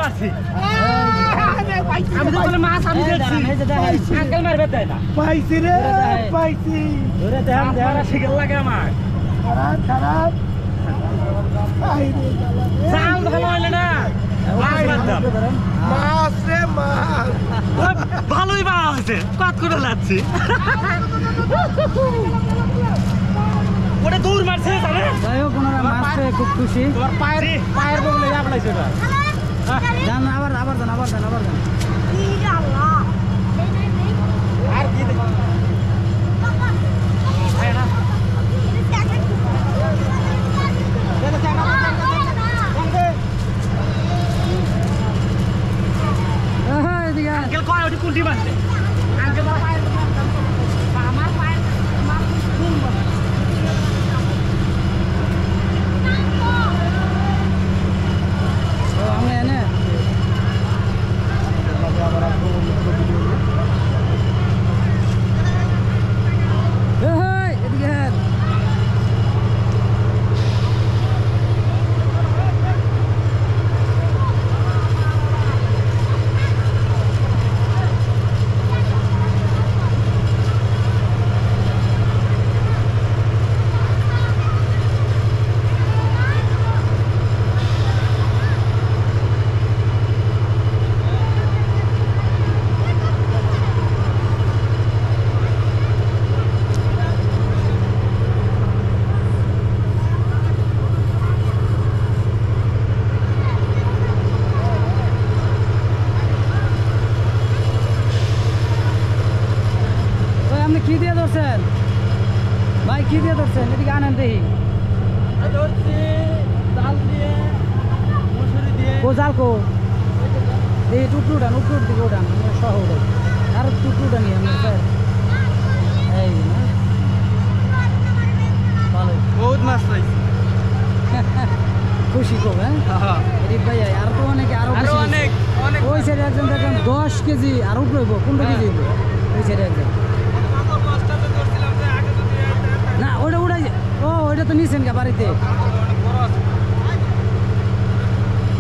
মারছি আমি তো বলে মাছ আমি দেখছি আঙ্কেল মারবে তাই না পাইছি রে পাইছি ধরে দেন দেন শিখল লাগে আমার খারাপ খারাপ চাল ভালো হইলে না মাছ রে মাছ ভালোই পাওয়া হয়েছে কত করে লাগছি ওটা দূর মারছে জানে যাই হোক ওনারা মাছ পেয়ে খুব খুশি তোমার পায়ের বগলে আপনাইছে ওটা যান আবার যান আর কি দেখি এদিকে আঙ্কেল কয় ওটি কুলটি মারছে আঙ্কেল পায়ের আমার পায়ের আমার ফুল মারছে আমরা এনে এদিকে কি দিয়ে ধরছেন ভাই কি দিয়ে ধরছেন এদিকে আনেন দেখি ধরছি জাল দিয়ে মশুরি দিয়ে ও জাল কো এই টুকটু উঠান দিকে উঠান সহ উঠান আর টুকটু উঠানি আমরা স্যার এই না ভালো বহুত মাছ পাইছি খুশি খুব হ্যাঁ এদিক ভাই আর তো অনেকে আরো অনেক অনেক ওই সাইডে একজন দেখেন 10 কেজি আর উপরে 15 কেজি ওই সাইডে একজন না ওটা উড়াই ওইটা তো নিছেন কে বাড়িতে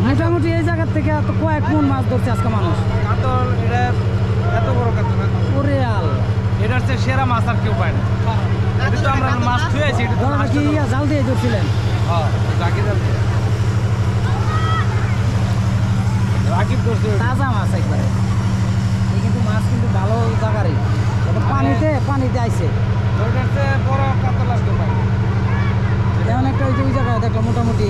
মোটামুটি এই জায়গার থেকে তো কয়েক মন মাছ ধরছে আজকে মানুষ কাতল এটা এত বড় কাতল ওরে আল এটা হচ্ছে সেরা মাছ আর কেউ পায় না এটা তো আমরা মাছ ধুয়েছি এটা তো ধরেন কি জাল দিয়ে ধরছিলেন হ্যাঁ জাকি জাল রাকিব ধরছে তাজা মাছ একবারে এই কিন্তু মাছ কিন্তু ভালো জায়গারই পানিতে আইছে ওইটা হচ্ছে বড় কাতল আর কেউ পায় না এমন একটা ওই জায়গায় দেখলাম মোটামুটি